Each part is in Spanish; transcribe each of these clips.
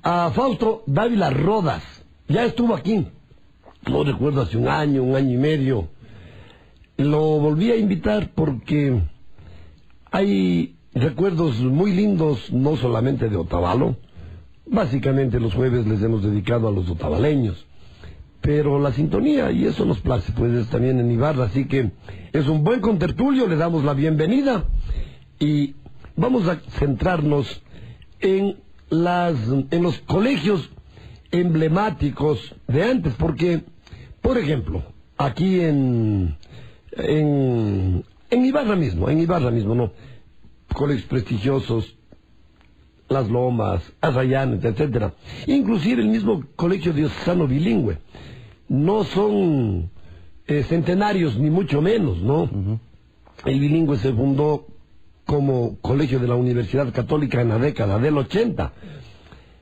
a Fausto Dávila Rodas. Ya estuvo aquí, no recuerdo, hace un año y medio. Lo volví a invitar porque hay recuerdos muy lindos, no solamente de Otavalo. Básicamente los jueves les hemos dedicado a los otavaleños, pero la sintonía, y eso nos place, pues es también en Ibarra, así que es un buen contertulio, le damos la bienvenida y vamos a centrarnos en los colegios emblemáticos de antes, porque, por ejemplo, aquí en Ibarra mismo, ¿no? Colegios prestigiosos, Las Lomas, Arrayanes, etcétera. Inclusive el mismo Colegio Diocesano Bilingüe. No son centenarios, ni mucho menos, ¿no? El Bilingüe se fundó como colegio de la Universidad Católica en la década del 80.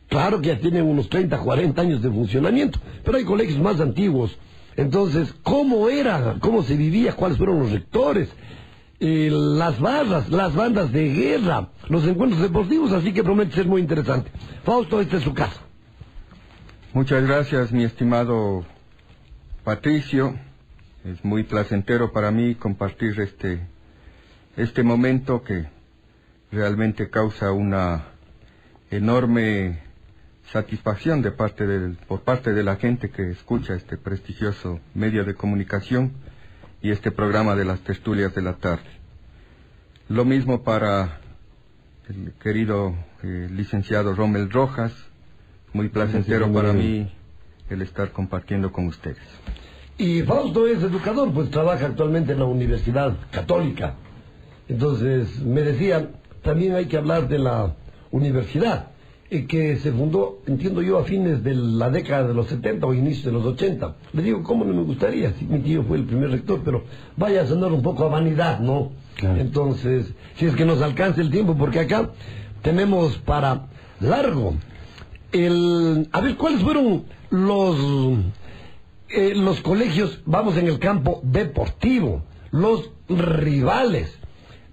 Claro que ya tienen unos 30, 40 años de funcionamiento, pero hay colegios más antiguos. Entonces, ¿cómo era? ¿Cómo se vivía? ¿Cuáles fueron los rectores? Las barras, las bandas de guerra, los encuentros deportivos, así que promete ser muy interesante. Fausto, esta es su casa. Muchas gracias, mi estimado Patricio. Es muy placentero para mí compartir este momento que realmente causa una enorme satisfacción por parte de la gente que escucha este prestigioso medio de comunicación y este programa de las tertulias de la tarde. Lo mismo para el querido licenciado Rommel Rojas, muy placentero para mí el estar compartiendo con ustedes. Y Fausto es educador, pues trabaja actualmente en la Universidad Católica. Entonces, me decía, también hay que hablar de la universidad, que se fundó, entiendo yo, a fines de la década de los 70 o inicios de los 80. Le digo, ¿cómo no me gustaría? Si mi tío fue el primer rector, pero vaya a sonar un poco a vanidad, ¿no? Claro. Entonces, si es que nos alcanza el tiempo, porque acá tenemos para largo a ver, ¿cuáles fueron los colegios, vamos, en el campo deportivo, los rivales?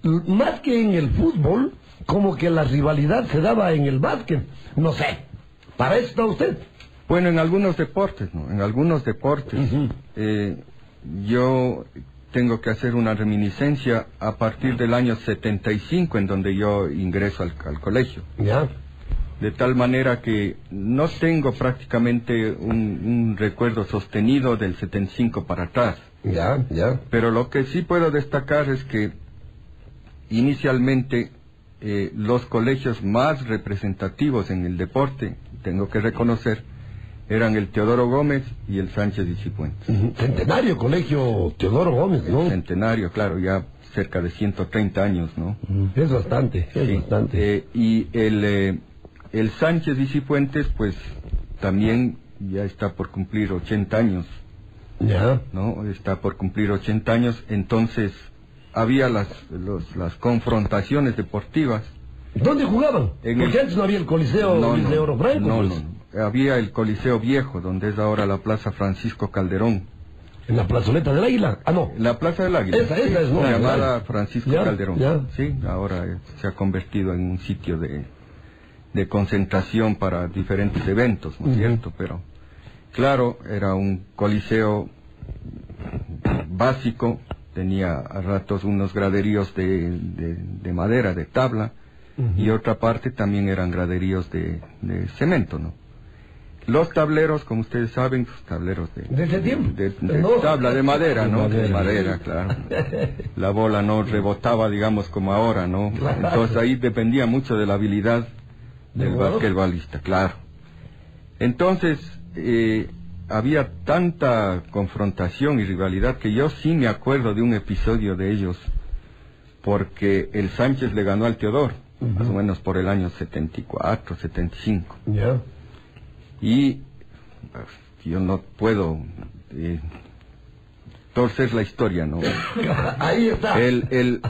Más que en el fútbol, como que la rivalidad se daba en el básquet. No sé, ¿para eso está usted? Bueno, en algunos deportes, ¿no? En algunos deportes. Yo tengo que hacer una reminiscencia a partir del año 75, en donde yo ingreso al colegio. Ya. De tal manera que no tengo prácticamente un recuerdo sostenido del 75 para atrás. Ya. Pero lo que sí puedo destacar es que inicialmente los colegios más representativos en el deporte, tengo que reconocer, eran el Teodoro Gómez y el Sánchez y Cifuentes. Centenario Colegio Teodoro Gómez, ¿no? Centenario, claro, ya cerca de 130 años, ¿no? Es bastante, bastante. Y el Sánchez y Cifuentes, pues, también ya está por cumplir 80 años. Ya. ¿No? Está por cumplir 80 años, entonces había las confrontaciones deportivas. ¿Dónde jugaban? Porque antes no había el Coliseo de Oro Branco. No. Había el Coliseo Viejo, donde es ahora la Plaza Francisco Calderón. ¿En la plazoleta del Águila? Ah, no. La Plaza del Águila. Esa es, ¿no? Llamada Francisco Calderón. Ya. Sí, ahora se ha convertido en un sitio de concentración para diferentes eventos, ¿no es cierto? Pero, claro, era un coliseo básico. Tenía a ratos unos graderíos de madera, de tabla, y otra parte también eran graderíos de cemento, ¿no? Los tableros, como ustedes saben, tableros de ese tiempo, de tabla de madera, ¿no? De madera, claro. La bola no rebotaba, digamos, como ahora, ¿no? Claro. Entonces ahí dependía mucho de la habilidad del basquetbolista, claro. Entonces, había tanta confrontación y rivalidad que yo sí me acuerdo de un episodio de ellos, porque el Sánchez le ganó al Teodoro, más o menos por el año 74, 75. Ya. Y yo no puedo torcer la historia, ¿no? Ahí está. El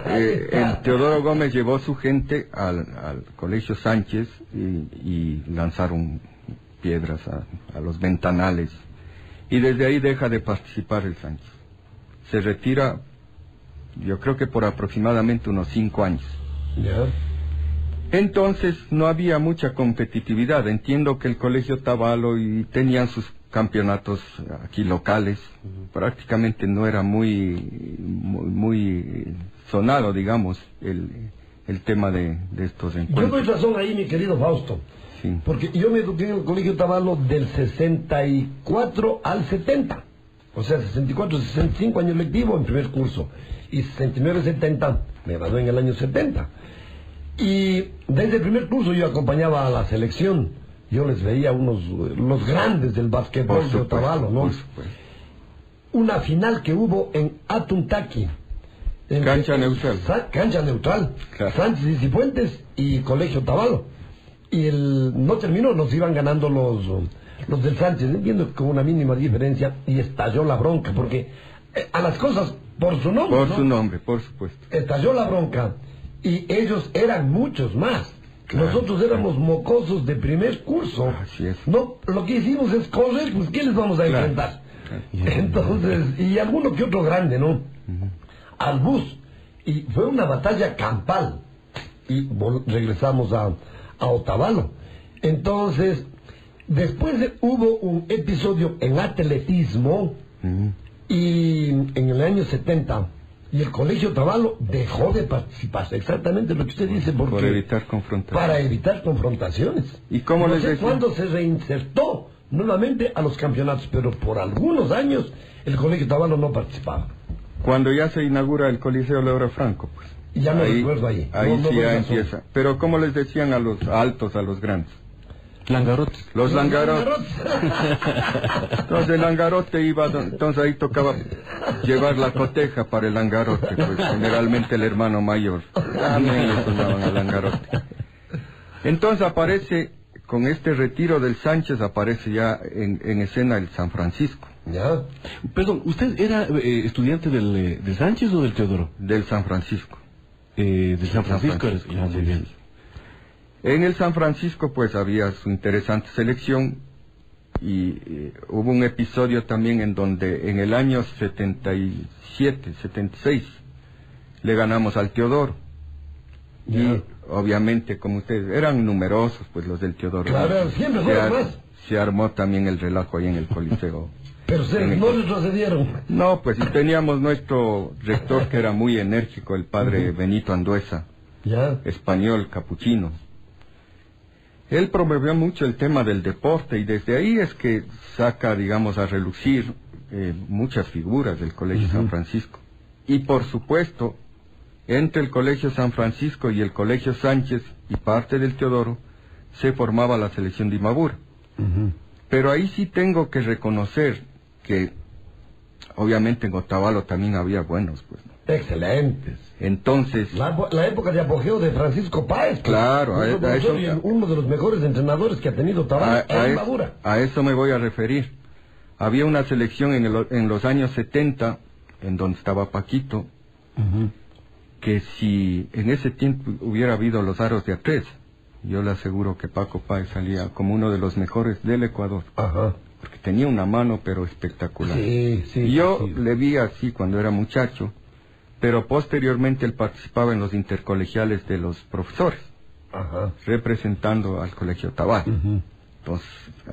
Teodoro Gómez llevó su gente al Colegio Sánchez y lanzaron piedras a los ventanales. Y desde ahí deja de participar el Sánchez. Se retira, yo creo que por aproximadamente unos 5 años. Ya. Entonces no había mucha competitividad. Entiendo que el Colegio Otavalo y tenían sus campeonatos aquí locales. Prácticamente no era muy sonado, digamos, el tema de estos encuentros. Yo doy razón ahí, mi querido Fausto. Sí. Porque yo me eduqué en el Colegio Otavalo del 64 al 70. O sea, 64, 65 años lectivo en primer curso. Y 69, 70 me gradué en el año 70. Y desde el primer curso yo acompañaba a la selección. Yo les veía los grandes del básquetbol de Otavalo, ¿no? Una final que hubo en Atuntaqui. Cancha neutral. Cancha neutral. Claro. Sánchez y Cifuentes y Colegio Otavalo. Y no terminó, nos iban ganando los del Sánchez, entiendo, con una mínima diferencia, y estalló la bronca, porque a las cosas por su nombre. Por su nombre, por supuesto. Estalló la bronca, y ellos eran muchos más. Claro, nosotros éramos mocosos de primer curso. Así es. No, lo que hicimos es correr, pues ¿qué les vamos a enfrentar? Claro. Entonces, y alguno que otro grande, ¿no? Al bus. Y fue una batalla campal. Y regresamos a Otavalo. Entonces, después hubo un episodio en atletismo, y en el año 70, y el Colegio Otavalo dejó de participar, exactamente lo que usted dice, porque por evitar confrontaciones. Para evitar confrontaciones. ¿Y cómo les decía? Cuando se reinsertó nuevamente a los campeonatos, pero por algunos años el Colegio Otavalo no participaba. Cuando ya se inaugura el Coliseo Leora Franco, pues. Ya no recuerdo ahí. Ahí no, sí ya empieza. Pero ¿cómo les decían a los altos, a los grandes? Langarotes. Los langarotes. Entonces el langarote iba, entonces ahí tocaba llevar la coteja para el langarote, pues generalmente el hermano mayor. También le tomaban al langarote. Entonces aparece, con este retiro del Sánchez, aparece ya en escena el San Francisco. ¿Ya? Perdón, ¿usted era estudiante del Sánchez o del Teodoro? Del San Francisco. Del San Francisco. Ya, muy bien. En el San Francisco pues había su interesante selección, y hubo un episodio también en donde en el año 77, 76 le ganamos al Teodoro. Yeah. Y obviamente, como ustedes eran numerosos, pues los del Teodoro. Claro, siempre fueron más. Se armó también el relajo ahí en el Coliseo. Pero ustedes no retrocedieron. No, pues y teníamos nuestro rector que era muy enérgico, el padre Benito Anduesa, español, capuchino. Él promovió mucho el tema del deporte, y desde ahí es que saca, digamos, a relucir muchas figuras del Colegio San Francisco. Y por supuesto, entre el Colegio San Francisco y el Colegio Sánchez y parte del Teodoro, se formaba la selección de Imabura. Pero ahí sí tengo que reconocer que obviamente en Otavalo también había buenos, pues. Excelentes. Entonces... La época de apogeo de Francisco Páez. Pues, claro, uno de los mejores entrenadores que ha tenido Otavalo en Imabura. A eso me voy a referir. Había una selección en los años 70, en donde estaba Paquito, que si en ese tiempo hubiera habido los aros de A3, yo le aseguro que Paco Páez salía como uno de los mejores del Ecuador. Porque tenía una mano pero espectacular. Yo le vi así cuando era muchacho, pero posteriormente él participaba en los intercolegiales de los profesores, representando al Colegio Otavalo. Entonces,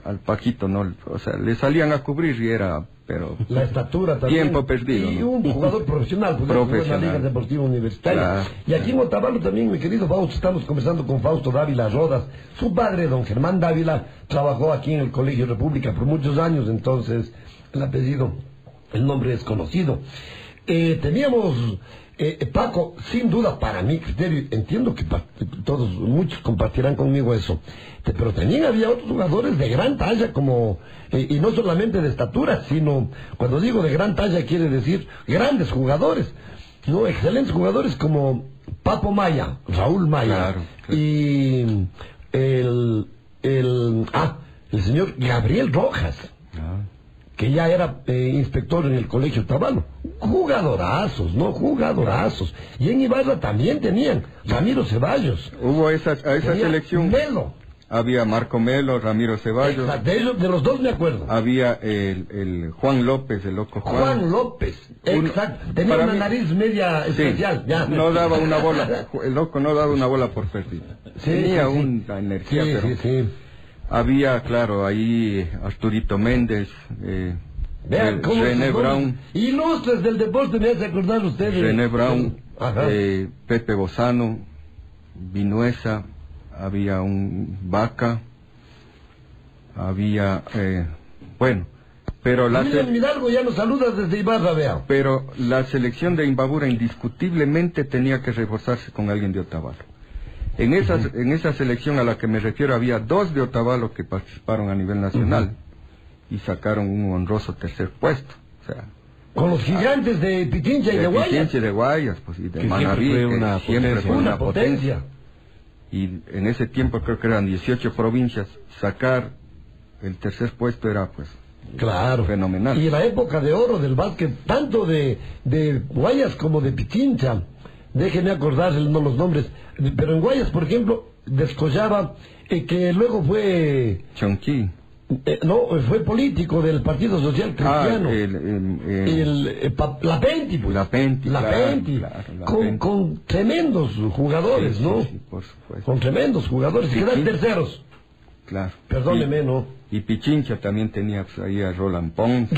al Paquito no, o sea, le salían a cubrir y era, pero... La estatura también. Tiempo perdido. Y un jugador profesional, pues en la Liga Deportiva Universitaria. Claro. Y aquí en Otavalo también, mi querido Fausto, estamos conversando con Fausto Dávila Rodas. Su padre, don Germán Dávila, trabajó aquí en el Colegio República por muchos años, entonces el apellido, el nombre es conocido. Teníamos... Paco, sin duda, para mi criterio, entiendo que muchos compartirán conmigo eso, pero también había otros jugadores de gran talla, como, y no solamente de estatura, sino, cuando digo de gran talla, quiere decir grandes jugadores, no, excelentes jugadores como Papo Maya, Raúl Maya, y el señor Gabriel Rojas, que ya era inspector en el Colegio Otavalo. Jugadorazos, ¿no? Jugadorazos. Y en Ibarra también tenían Ramiro Ceballos. Hubo a esa selección. Melo. Había Marco Melo, Ramiro Ceballos. Exacto, de los dos me acuerdo. Había el Juan López, el loco Juan. Juan López, exacto. Tenía una nariz media especial. Sí, ya. No daba una bola, el loco no daba una bola por perdida. Sí, Tenía sí, una energía, sí, pero... sí. Había, claro, ahí Arturito Méndez, Vean cómo René Brown. Ilustres del deporte, me hace acordar ustedes. René Brown, Ajá. Pepe Bozano, Vinuesa, había un Vaca, había, bueno, pero William Hidalgo ya nos saluda desde Ibarra, vea. Pero la selección de Imbabura indiscutiblemente tenía que reforzarse con alguien de Otavalo. En esa selección a la que me refiero había 2 de Otavalo que participaron a nivel nacional y sacaron un honroso tercer puesto. O sea, con los gigantes de Pichincha y de Guayas. Pichincha y de Guayas, pues, y de que Manabí, siempre fue una potencia. Y en ese tiempo creo que eran 18 provincias. Sacar el tercer puesto era, pues, claro, fenomenal. Y la época de oro del básquet, tanto de Guayas como de Pichincha. Déjenme acordar los nombres. Pero en Guayas, por ejemplo, descollaba que luego fue... Chonquí. No, fue político del Partido Social Cristiano. La Penti, pues. La Penti, con tremendos jugadores, sí, ¿no? Sí, por supuesto. Con tremendos jugadores, y quedan terceros. Claro. Perdóneme, ¿no? Y Pichincha también tenía, pues, ahí a Roland Ponce.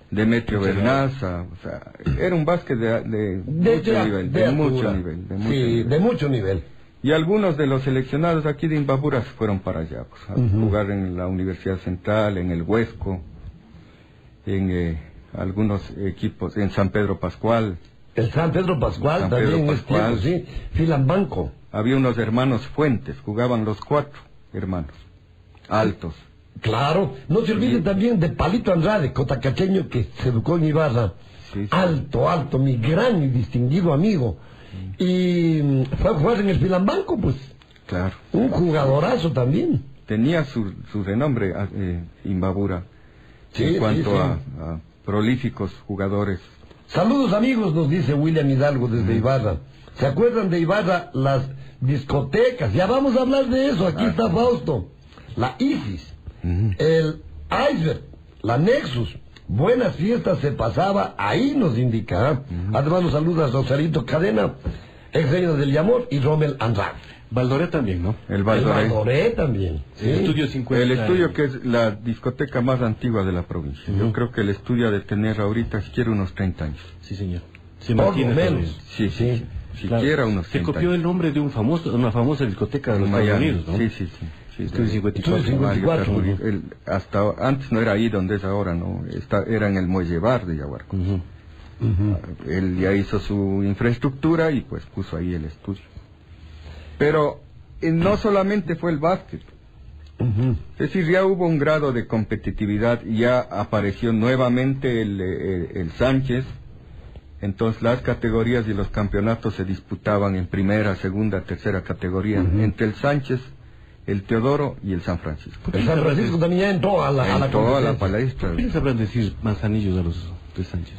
Demetrio Bernaza, o sea, era un básquet de mucho nivel. De mucho nivel. Y algunos de los seleccionados aquí de Imbabura se fueron para allá, pues, a jugar en la Universidad Central, en el Huesco, en algunos equipos, en San Pedro Pascual. El San Pedro Pascual también es tiempo, sí, Filambanco. Había unos hermanos Fuentes, jugaban los 4 hermanos, altos. Claro, no se olviden también de Palito Andrade, cotacacheño que se educó en Ibarra. Sí. Alto, mi gran y distinguido amigo. Y fue a jugar en el Filambanco, pues. Claro. Un jugadorazo también. Tenía su renombre Imbabura, en cuanto a prolíficos jugadores. Saludos amigos, nos dice William Hidalgo desde Ibarra. ¿Se acuerdan de Ibarra? Las discotecas, ya vamos a hablar de eso, aquí está Fausto. La ISIS. El Iceberg, la Nexus, buenas fiestas se pasaba, ahí nos indica. Además nos saluda Rosarito Cadena, ex reina del Yamor, y Rommel Andrade. Valdoré también, ¿no? El Valdoré también. Sí. El Estudio 50. El Estudio, que es la discoteca más antigua de la provincia. Yo creo que el Estudio ha de tener ahorita siquiera unos 30 años. Sí, señor. Por lo menos. Sí. Siquiera unos 30 Se copió años. el nombre de una famosa discoteca de los Estados Unidos, ¿no? Sí. Estudio 54. Estudio 54. Hasta antes no era ahí donde es ahora, ¿no? Era en el Muelle Bar de Yaguarco. Él ya hizo su infraestructura y pues puso ahí el estudio. Pero no solamente fue el básquet. Es decir, ya hubo un grado de competitividad, ya apareció nuevamente el Sánchez. Entonces las categorías y los campeonatos se disputaban en primera, segunda, tercera categoría, entre el Sánchez, el Teodoro y el San Francisco. El San Francisco también ya entró a la palestra. ¿Qué sabrán decir Manzanillos a los de Sánchez?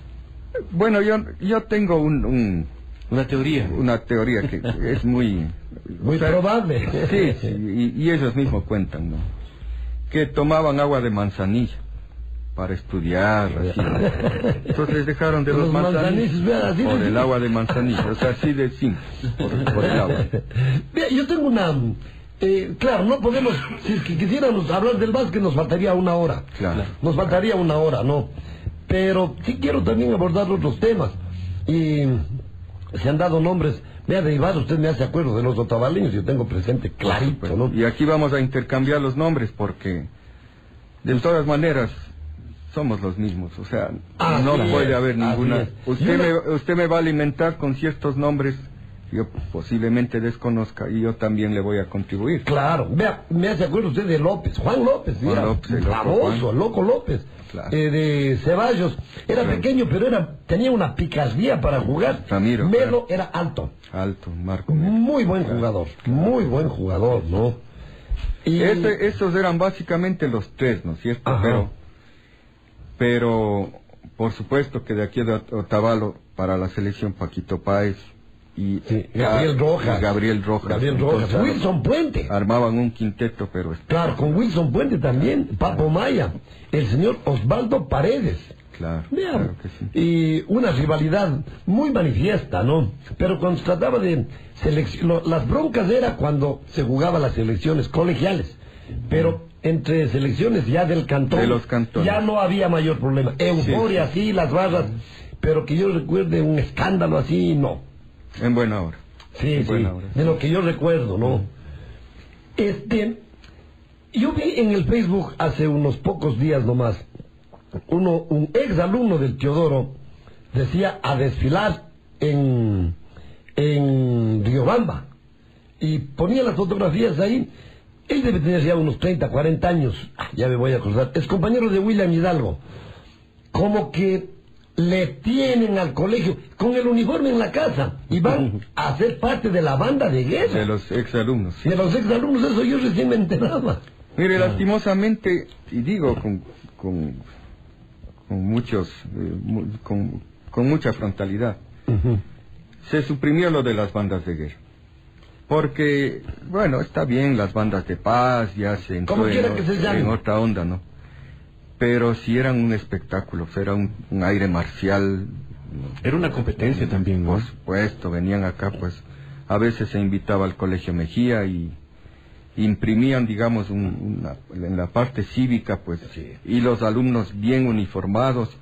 Bueno, yo tengo una teoría. Una teoría que es muy probable. Sí, y ellos mismos cuentan, ¿no? Que tomaban agua de manzanilla para estudiar, así, ¿no? Entonces les dejaron de los manzanillos por el agua de manzanilla, o sea, así de simple, por el agua. Mira, yo tengo una... claro, no podemos, si es que quisiéramos hablar del básquet nos faltaría una hora. Claro. Nos faltaría una hora, ¿no? Pero sí quiero también abordar otros temas. Y se han dado nombres. Vea, de Ibarra usted me hace acuerdo de los otavaleños, yo tengo presente clarito, ¿no? Y aquí vamos a intercambiar los nombres porque, de todas maneras, somos los mismos. O sea, no puede haber ninguna... Usted me va a alimentar con ciertos nombres yo posiblemente desconozca y yo también le voy a contribuir. Claro, vea, me hace acuerdo usted de López, Juan López, mira, famoso, loco López, claro. De Ceballos, era pequeño pero tenía una picardía para jugar. Ramiro, Melo era alto, Marco Melo. Muy buen jugador, muy buen jugador, ¿no? Y esos eran básicamente los tres, ¿no es cierto? Pero por supuesto que de aquí de Otavalo para la selección Paquito Páez, y Gabriel Rojas. Gabriel Rojas. Entonces, Wilson Puente. Armaban un quinteto, pero... Claro, con Wilson Puente también, Papo Maya, el señor Osvaldo Paredes. Claro, Vean, claro que sí. y una rivalidad muy manifiesta, ¿no? Pero cuando se trataba de las broncas era cuando se jugaban las selecciones colegiales, pero entre selecciones ya del cantón, de los cantones, ya no había mayor problema. Euforia, sí, las barras, pero que yo recuerde un escándalo así, no. En buena hora. Sí, buena hora. de lo que yo recuerdo, ¿no? Yo vi en el Facebook hace unos pocos días nomás, un ex alumno del Teodoro decía a desfilar en Riobamba y ponía las fotografías ahí. Él debe tener ya unos 30, 40 años, ya me voy a acordar, es compañero de William Hidalgo, como que le tienen al colegio con el uniforme en la casa y van a ser parte de la banda de guerra. De los exalumnos. De los exalumnos, eso yo recién me enteraba. Mire, lastimosamente, y digo con muchos, con mucha frontalidad, se suprimió lo de las bandas de guerra. Porque, bueno, está bien, las bandas de paz ya se entró en otra onda, ¿no? Pero si eran un espectáculo, era un aire marcial. Era una competencia también, ¿no? Por supuesto, venían acá, pues, a veces se invitaba al Colegio Mejía y imprimían, digamos, en la parte cívica, pues, sí, y los alumnos bien uniformados,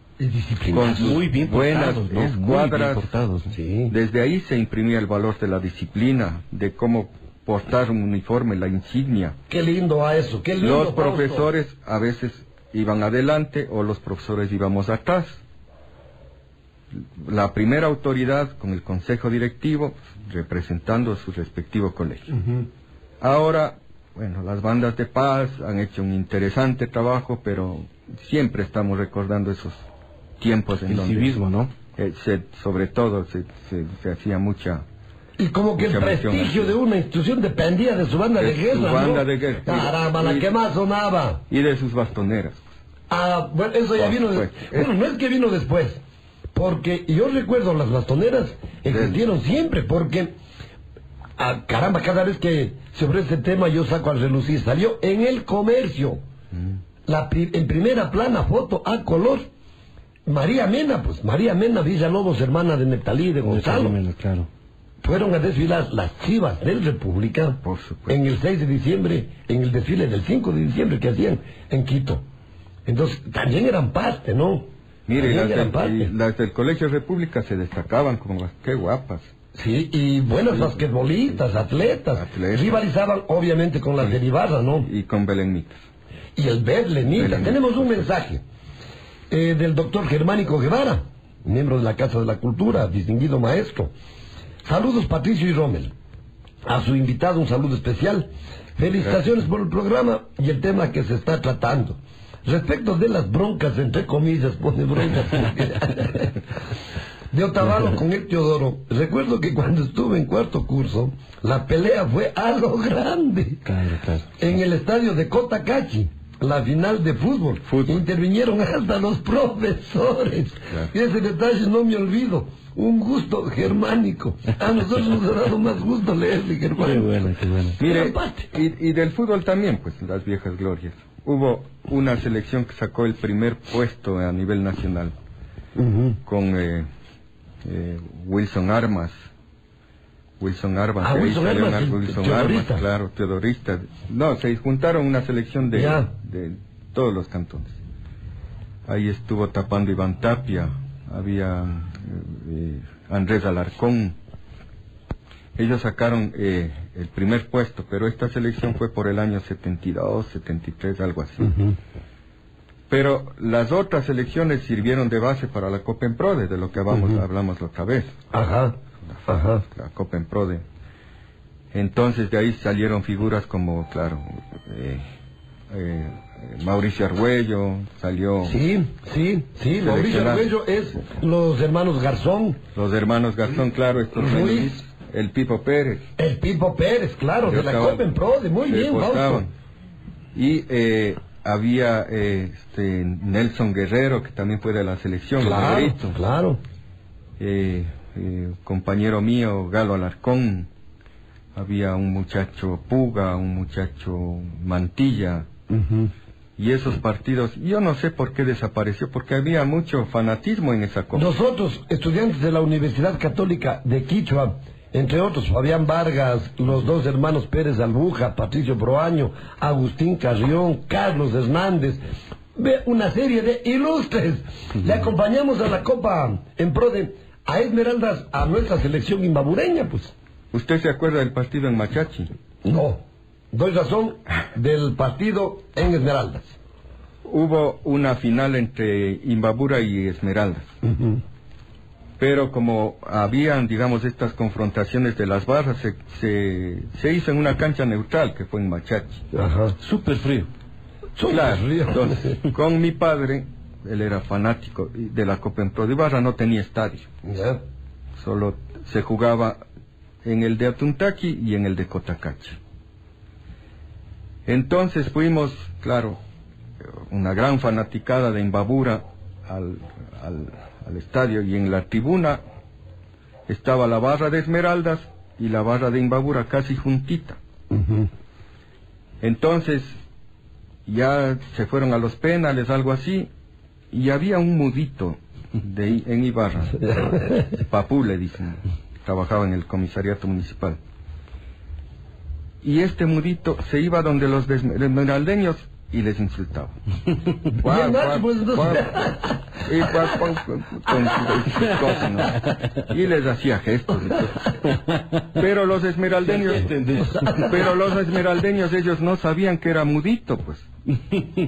con sus muy bien buenas portados, ¿no? escuadras. Portados, ¿no? Sí. Desde ahí se imprimía el valor de la disciplina, de cómo portar un uniforme, la insignia. Qué lindo a eso, qué lindo. Los profesores a veces iban adelante o los profesores íbamos atrás. La primera autoridad con el consejo directivo representando a su respectivo colegio. Ahora, bueno, las bandas de paz han hecho un interesante trabajo, pero siempre estamos recordando esos tiempos en donde... El civismo, ¿no? Sobre todo se hacía mucha... Y como que el prestigio de una institución dependía de su banda de guerra, su banda de guerra. Caramba, la que más sonaba. Y de sus bastoneras. Ah, bueno, eso ya vino después. Bueno, no es que vino después, porque yo recuerdo las bastoneras existieron siempre, porque... caramba, cada vez que sobre este tema yo saco al relucir, salió en El Comercio, en primera plana, foto a color, María Mena, Villalobos, hermana de Neptalí, de Gonzalo. Mena, claro. Fueron a desfilar las Chivas del República por supuesto, en el 6 de diciembre, en el desfile del 5 de diciembre que hacían en Quito. Entonces, también eran parte, ¿no? Mire, las del Colegio República se destacaban como las qué guapas. Sí, y buenas basquetbolistas, atletas. Rivalizaban obviamente con las de Ibarra, ¿no? Y con Belenitas. Y el Belenita. Tenemos un mensaje del doctor Germánico Guevara, miembro de la Casa de la Cultura, distinguido maestro. Saludos Patricio y Rommel. A su invitado un saludo especial. Felicitaciones por el programa y el tema que se está tratando. Respecto de las broncas, entre comillas, pone broncas. De Otavalo con el Teodoro, recuerdo que cuando estuve en cuarto curso, la pelea fue algo grande. Claro. En el estadio de Cotacachi, la final de fútbol. Intervinieron hasta los profesores. Claro. Y ese detalle no me olvido. Un gusto germánico. A nosotros nos ha dado más gusto leerle, germánico. Qué bueno. Mire, y del fútbol también, pues, las viejas glorias. Hubo una selección que sacó el primer puesto a nivel nacional, con Wilson Armas. Wilson Armas, claro, teodorista. No, se juntaron una selección de todos los cantones. Ahí estuvo tapando Iván Tapia, había Andrés Alarcón. Ellos sacaron el primer puesto, pero esta selección fue por el año 72, 73, algo así. Pero las otras selecciones sirvieron de base para la Copa en Prode, de lo que hablamos la otra vez. La Copa en Prode. Entonces de ahí salieron figuras como, claro, Mauricio Argüello, salió... Sí, Mauricio Argüello es los hermanos Garzón. Los hermanos Garzón, claro, Ruiz. El Pipo Pérez. El Pipo Pérez, claro, de la Copa en Prode, muy bien, Fausto. Y había Nelson Guerrero, que también fue de la selección. Claro. compañero mío, Galo Alarcón, había un muchacho Puga, un muchacho Mantilla, y esos partidos, yo no sé por qué desapareció, porque había mucho fanatismo en esa cosa. Nosotros, estudiantes de la Universidad Católica de Quichua, entre otros, Fabián Vargas, los dos hermanos Pérez Albuja, Patricio Proaño, Agustín Carrión, Carlos Hernández, una serie de ilustres. Le acompañamos a la Copa en pro de a Esmeraldas, a nuestra selección imbabureña, pues. ¿Usted se acuerda del partido en Machachi? No, doy razón del partido en Esmeraldas. Hubo una final entre Imbabura y Esmeraldas. Pero como habían, digamos, estas confrontaciones de las barras, se hizo en una cancha neutral, que fue en Machachi. Súper frío. Claro, entonces, con mi padre, él era fanático de la Copa en Pro de Ibarra, no tenía estadio. Solo se jugaba en el de Atuntaqui y en el de Cotacachi. Entonces fuimos, claro, una gran fanaticada de Imbabura al estadio, y en la tribuna estaba la barra de Esmeraldas y la barra de Imbabura casi juntita. Entonces ya se fueron a los penales, algo así, y había un mudito en Ibarra, Papú le dicen, trabajaba en el comisariato municipal, y este mudito se iba donde los esmeraldeños y les insultaba. Y les hacía gestos. Pero los esmeraldeños, ellos no sabían que era mudito, pues.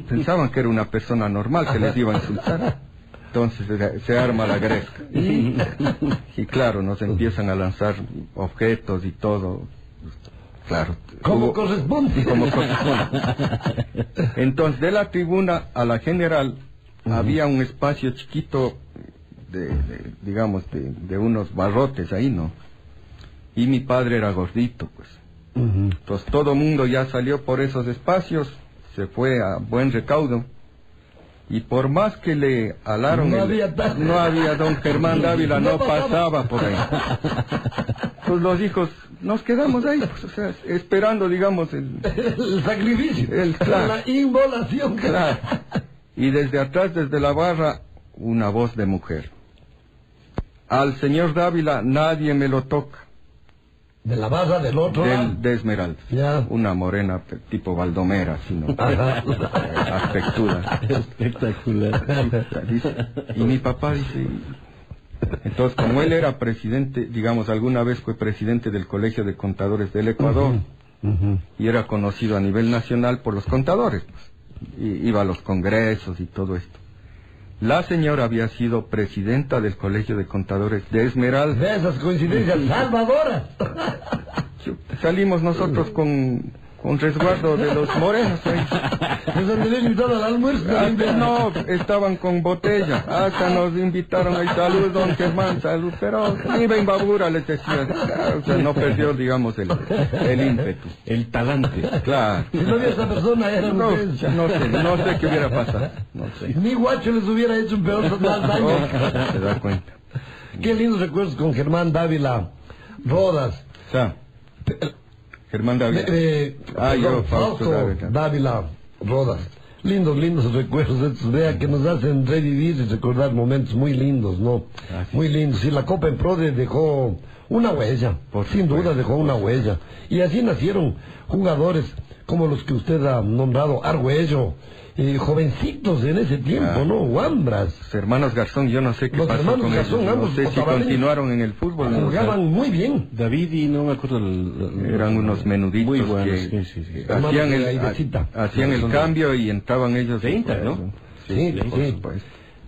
Pensaban que era una persona normal que les iba a insultar. Entonces se arma la gresca. Y claro, nos empiezan a lanzar objetos y todo. Claro. Como corresponde. Entonces, de la tribuna a la general había un espacio chiquito de unos barrotes ahí, ¿no? Y mi padre era gordito, pues. Entonces todo mundo ya salió por esos espacios, se fue a buen recaudo, y por más que le alaron, no había don Germán Dávila, no pasaba por ahí. Pues los hijos nos quedamos ahí, pues, o sea, esperando, digamos, el sacrificio, claro, la inmolación. Claro. Y desde atrás, desde la barra, una voz de mujer: al señor Dávila nadie me lo toca. De la barra del otro lado. De Esmeralda. Ya. Una morena tipo Baldomera, sino aspectuda. Espectacular. Y mi papá dice... Entonces, como él era presidente, digamos, alguna vez fue presidente del Colegio de Contadores del Ecuador, y era conocido a nivel nacional por los contadores, pues, y iba a los congresos y todo esto. La señora había sido presidenta del Colegio de Contadores de Esmeralda. De esas coincidencias salvadoras. Salimos nosotros con resguardo de los morenos. ¿Les han invitado al almuerzo? No, estaban con botella. Hasta nos invitaron ahí. Salud, don Germán, salud. Pero iba en Imbabura, les decía. O sea, no perdió, digamos, el ímpetu. El talante. Claro. Si no había esa persona, era no sé qué hubiera pasado. No sé. Ni Guacho les hubiera hecho un peor daño. Se da cuenta. Qué lindos recuerdos con Germán Dávila Rodas. O sea, Germán Dávila. Fausto Dávila Rodas. Lindos recuerdos estos, vea, que nos hacen revivir y recordar momentos muy lindos, ¿no? Muy lindos. Y la Copa en Pro dejó una huella, sin duda dejó una huella. Y así nacieron jugadores como los que usted ha nombrado, Argüello, jovencitos en ese tiempo, ¿no? Guambras. Los hermanos Garzón, yo no sé qué los pasó hermanos con Garzón, ellos. No sé si continuaron en el fútbol. Jugaban muy bien. David y no me acuerdo. Eran unos menuditos muy buenos, que sí. hacían el cambio y entraban ellos. 30, ¿no? Sí.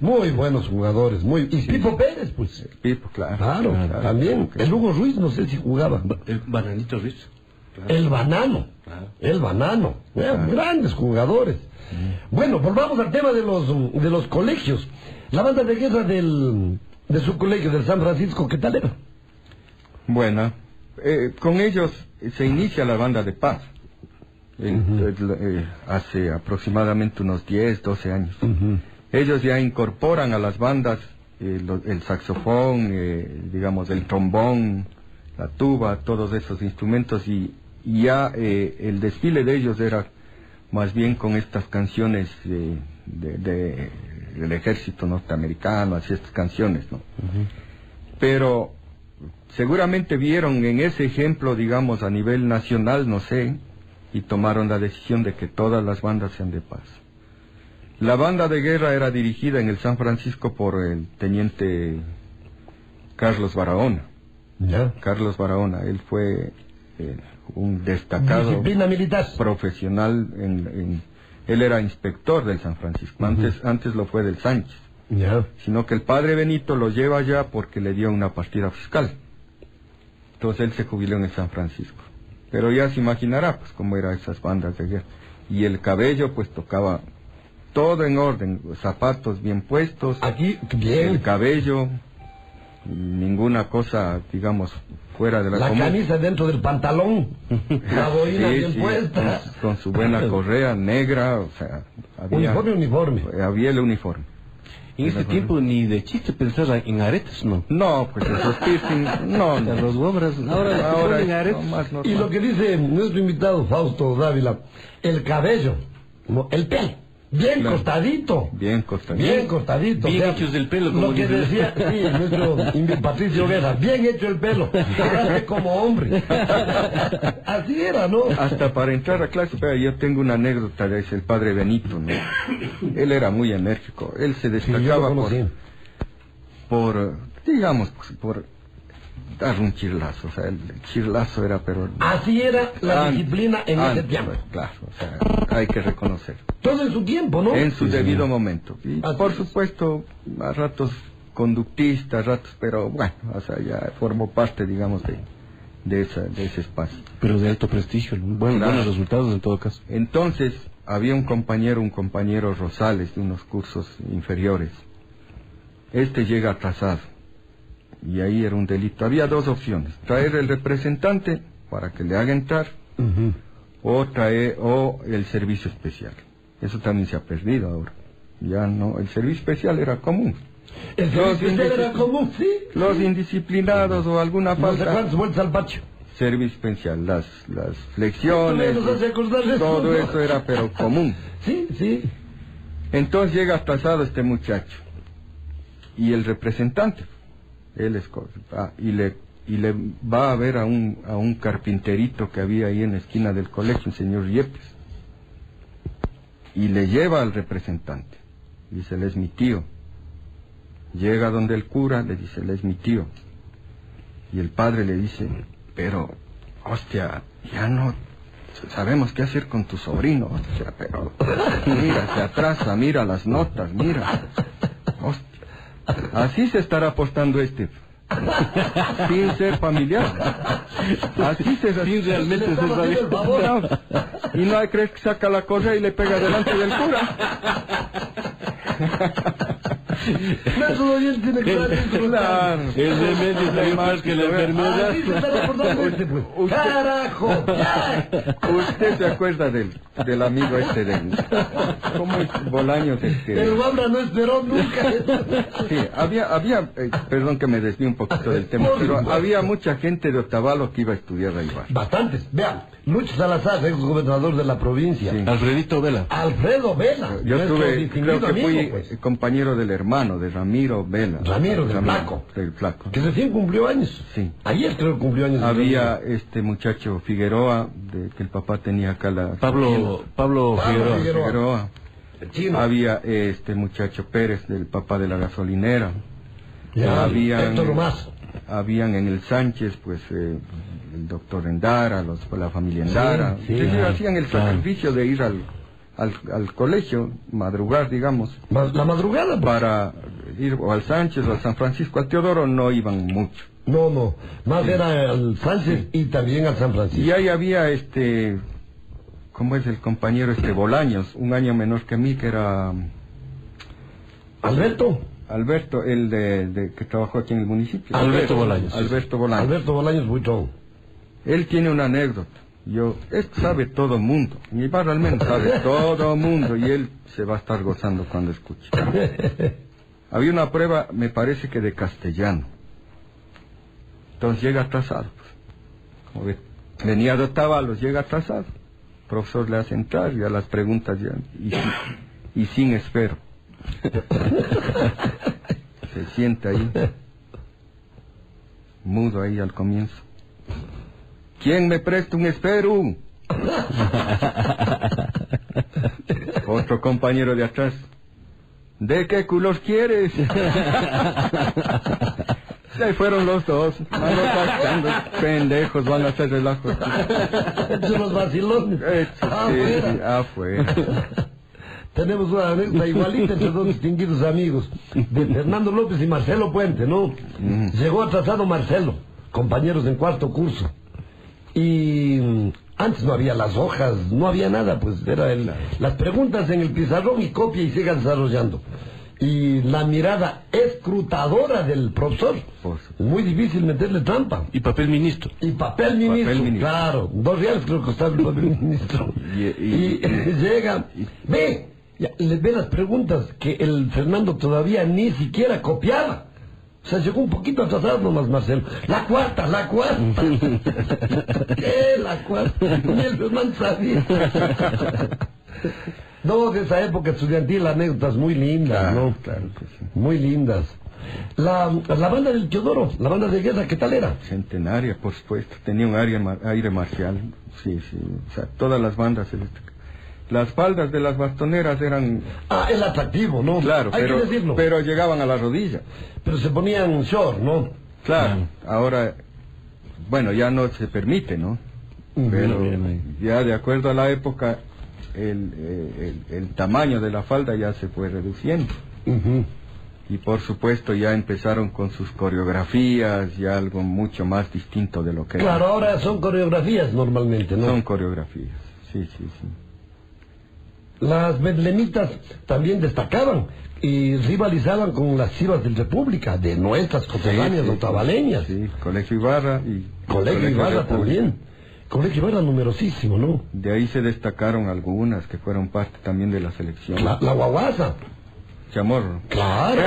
Muy buenos jugadores, y Pipo Pérez, pues. Pipo, claro. También. El Hugo Ruiz, no sé si jugaba. El Bananito Ruiz. Claro. El Banano. Grandes jugadores. Bueno, volvamos al tema de los colegios. La banda de guerra de su colegio, del San Francisco, ¿qué tal era? Bueno, con ellos se inicia la banda de paz. Hace aproximadamente unos 10, 12 años. Ellos ya incorporan a las bandas el saxofón, digamos, el trombón, la tuba, todos esos instrumentos, y ya el desfile de ellos era más bien con estas canciones del ejército norteamericano, así estas canciones, ¿no? Pero seguramente vieron en ese ejemplo, digamos, a nivel nacional, no sé, y tomaron la decisión de que todas las bandas sean de paz. La banda de guerra era dirigida en el San Francisco por el teniente Carlos Barahona. ¿Ya? Carlos Barahona, él fue un destacado Disciplina militar profesional él era inspector del San Francisco, antes lo fue del Sánchez. Ya. Sino que el padre Benito lo lleva allá porque le dio una partida fiscal. Entonces él se jubiló en el San Francisco. Pero ya se imaginará pues cómo eran esas bandas de guerra. Y el Cabello pues tocaba todo en orden, zapatos bien puestos, Aquí, bien. el cabello, ninguna cosa, digamos, fuera de la común. Camisa dentro del pantalón, la boina bien puesta. Con su buena correa negra, o sea, había... Uniforme. Había el uniforme. En ese tiempo ni de chiste pensaba en aretes, ¿no? No, pues esos piercing, no. Los hombres ahora en aretes. Y lo que dice nuestro invitado Fausto Dávila, el cabello, el pelo. Bien cortadito. Bien cortadito. Bien cortadito. Bien hechos del pelo, como lo que decía nuestro Patricio Guerra, bien hecho el pelo, quedaste como hombre. Así era, ¿no? Hasta para entrar a clase, yo tengo una anécdota de ese, el padre Benito, ¿no? Él era muy enérgico, él se destacaba por digamos, por dar un chirlazo, o sea, el chirlazo era, pero... Así era la disciplina en ese tiempo. Claro, o sea, hay que reconocer. Todo en su tiempo, ¿no? En su debido momento. Y por supuesto, a ratos conductista, ratos, pero bueno, o sea, ya formó parte, digamos, de ese espacio. Pero de alto prestigio, buenos resultados en todo caso. Entonces, había un compañero Rosales, de unos cursos inferiores. Este llega atrasado. Y ahí era un delito. Había dos opciones: traer el representante para que le haga entrar, o el servicio especial. Eso también se ha perdido ahora. Ya no, el servicio especial era común. El servicio especial era común, sí. Los indisciplinados o alguna falta. No sé cuántas vueltas al patio. Servicio especial, las flexiones, todo eso era pero común. Sí, sí. Entonces llega atrasado este muchacho. Y el representante, él y le va a ver a un carpinterito que había ahí en la esquina del colegio, el señor Yepes, y le lleva al representante. Dice, él es mi tío. Llega donde el cura, le dice, él es mi tío. Y el padre le dice, pero, hostia, ya no sabemos qué hacer con tu sobrino, hostia, pero mira, se atrasa, mira las notas, mira, hostia. Así se estará apostando sin ser familiar. Así sin realmente ser familiar. Y no crees que saca la cosa y le pega delante del cura. Nuestro oyente tiene que estar claro. El remedio está más que la enfermedad. Así se está reportando pues. ¡Carajo! ¿Usted se acuerda del amigo cómo es Bolaños? El Wambra no esperó nunca. Sí, había perdón que me desvíe un poquito del tema, pero había mucha gente de Otavalo que iba a estudiar ahí. Bastantes. Vean, Lucho Salazar, ex gobernador de la provincia. Sí. Alfredo Vela. Yo creo que fui compañero del hermano de Ramiro Vela. Ramiro, del Flaco. Del Flaco. Que recién cumplió años. Sí. Ayer creo que cumplió años. Había este muchacho Figueroa, que el papá tenía acá la... Pablo Figueroa. Había este muchacho Pérez, del papá de la gasolinera. Habían en el Sánchez, pues, el doctor Endara, la familia Endara. Hacían el sacrificio de ir al colegio, madrugar, digamos. La madrugada, pues. Para ir o al Sánchez o al San Francisco. Al Teodoro no iban mucho. No, más era al Sánchez y también al San Francisco. Y ahí había ¿cómo es el compañero Bolaños? Un año menor que mí, que era... Alberto, el que trabajó aquí en el municipio. Alberto Bolaños. Alberto Bolaños, Buitrón. Él tiene una anécdota. Esto sabe todo el mundo. Mi barrio al menos sabe todo el mundo. Y él se va a estar gozando cuando escuche. había una prueba, me parece que de castellano. Entonces llega atrasado. Como venía de Otavalos, llega atrasado. El profesor le hace entrar y a las preguntas ya, y sin esfero. Se sienta ahí, mudo ahí al comienzo. ¿Quién me presta un esfero? Otro compañero de atrás. ¿De qué culos quieres? Ahí fueron los dos. Pendejos, van a hacer relajos. Son los vacilones. Afuera. Tenemos una anécdota igualita entre dos distinguidos amigos, de Fernando López y Marcelo Puente, ¿no? Llegó atrasado Marcelo, compañeros en cuarto curso. Y antes no había las hojas, no había nada, pues era las preguntas en el pizarrón y copia y siga desarrollando. Y la mirada escrutadora del profesor, muy difícil meterle trampa. Y papel ministro. Y papel ministro, claro, 2 reales creo que costaba el papel ministro. Y llega, le ve las preguntas que el Fernando todavía ni siquiera copiaba. O sea, llegó un poquito atrasado nomás Marcelo. La cuarta. ¿Qué? La cuarta. Ni el Fernando sabía. No, de esa época estudiantil, anécdotas muy lindas, ¿no? Claro que sí. Muy lindas. La banda del Teodoro, la banda de guerra, ¿qué tal era? Centenaria, por supuesto. Tenía un aire marcial. Sí. O sea, todas las bandas. Las faldas de las bastoneras eran... el atractivo, ¿no? Claro, hay que decirlo. Pero llegaban a la rodilla. Pero se ponían short, ¿no? Claro, ahora, bueno, ya no se permite, ¿no? Pero ya de acuerdo a la época, el tamaño de la falda ya se fue reduciendo. Y por supuesto ya empezaron con sus coreografías, ya algo mucho más distinto de lo que Claro, ahora son coreografías normalmente, ¿no? Son coreografías, sí. Las bedlemitas también destacaban y rivalizaban con las chivas del República, de nuestras coterráneas otavaleñas. Sí, Colegio Ibarra y... Colegio Ibarra también. Colegio Ibarra numerosísimo, ¿no? De ahí se destacaron algunas que fueron parte también de la selección. La Guaguasa. Chamorro. Claro.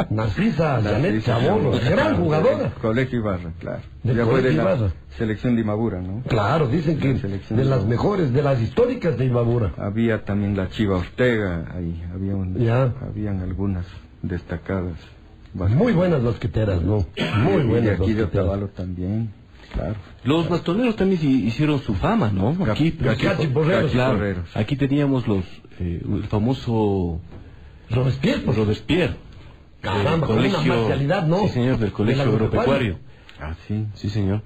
Narcisa Janet Chamorro, gran jugadora. Colegio Ibarra, claro. Ya fue de la selección de Imabura, ¿no? Claro, dicen que de las mejores, de las históricas de Imabura. Había también la Chiva Ortega, ahí habían algunas destacadas. Muy buenas basqueteras, ¿no? Muy buenas. Y aquí de Otavalos también, claro. Los bastoneros también hicieron su fama, ¿no? Aquí, cachiporreros. Claro, aquí teníamos el famoso Robespierre. Caramba, con una marcialidad, ¿no? Sí, señor, del Colegio Agropecuario. Ah, sí. Sí, señor.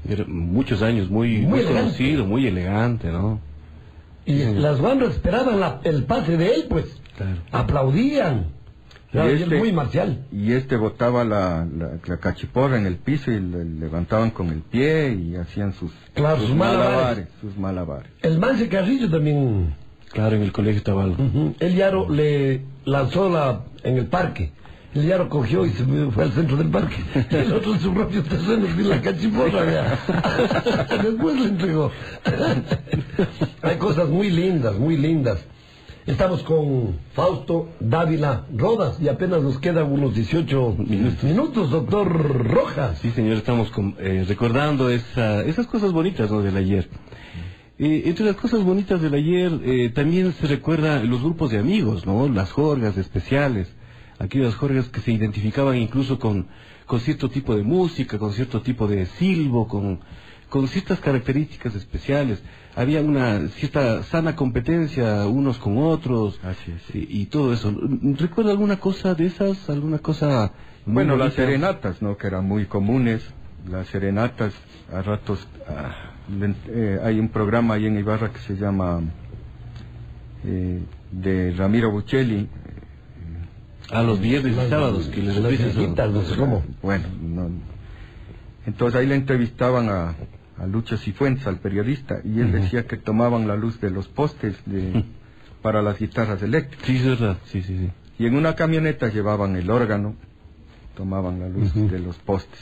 Era muchos años, muy conocido, muy elegante, ¿no? Y las bandas esperaban el pase de él, pues. Claro. Aplaudían. Él muy marcial. Y botaba la cachiporra en el piso y le levantaban con el pie y hacían sus malabares. El Manse Carrillo también. Claro, en el Colegio Otavalos. El Yaro le lanzó en el parque. El Yaro cogió y se fue al centro del parque. Y el otro en su propio terreno y la cachiporra. Después le entregó. Hay cosas muy lindas, muy lindas. Estamos con Fausto Dávila Rodas y apenas nos quedan unos 18 minutos, doctor Rojas. Sí, señor, estamos recordando esas cosas bonitas, ¿no?, del ayer. Entre las cosas bonitas del ayer también se recuerda los grupos de amigos, ¿no? Las jorgas especiales, aquellas jorgas que se identificaban incluso con cierto tipo de música, con cierto tipo de silbo, con ciertas características especiales. Había una cierta sana competencia unos con otros. Así es. Y todo eso. ¿Recuerda alguna cosa de esas? ¿Alguna cosa? Bueno, las serenatas, ¿no?, que eran muy comunes. Las serenatas, a ratos... hay un programa ahí en Ibarra que se llama de Ramiro Buccelli. Los viernes y sábados que les visitas, no sé cómo. Bueno, entonces ahí le entrevistaban a Lucho Cifuentes, al periodista, y él decía que tomaban la luz de los postes para las guitarras eléctricas. Sí, es verdad, sí. Y en una camioneta llevaban el órgano, tomaban la luz de los postes.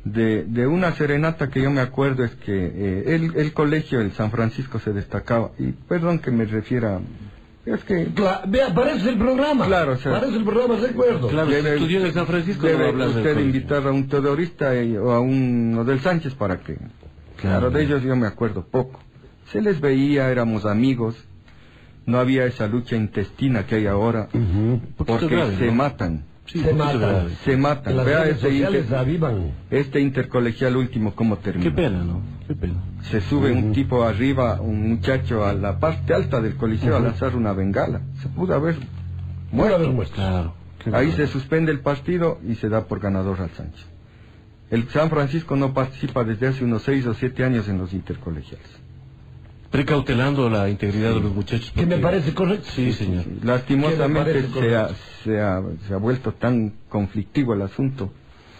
De una serenata que yo me acuerdo es que el colegio, el San Francisco, se destacaba, y perdón que me refiera Es que... Vea, aparece el programa. Claro, o sea, aparece el programa, recuerdo. Claro, si Debe- estudió en San Francisco, no va a Debe hablar del usted colegio. invitar a un teodorista o a uno del Sánchez para que... Claro, de ellos yo me acuerdo poco. Se les veía, éramos amigos, no había esa lucha intestina que hay ahora, Poquito porque grave, se ¿no? matan, Sí, Se un poquito matan. grave. se matan. Las Vea redes este, sociales avivan. este intercolegial último cómo termina. Qué pena, ¿no? Qué pena. Se sube un tipo arriba, un muchacho a la parte alta del coliseo a lanzar una bengala. Se pudo haber Puede haber muerto. muerto. Claro. Qué Ahí grave. se suspende el partido y se da por ganador al Sánchez. El San Francisco no participa desde hace unos 6 o 7 años en los intercolegiales. Precautelando la integridad de los muchachos. Que me porque- parece correcto. Sí, señor. Lastimosamente ¿Qué le parece se ha vuelto tan conflictivo el asunto.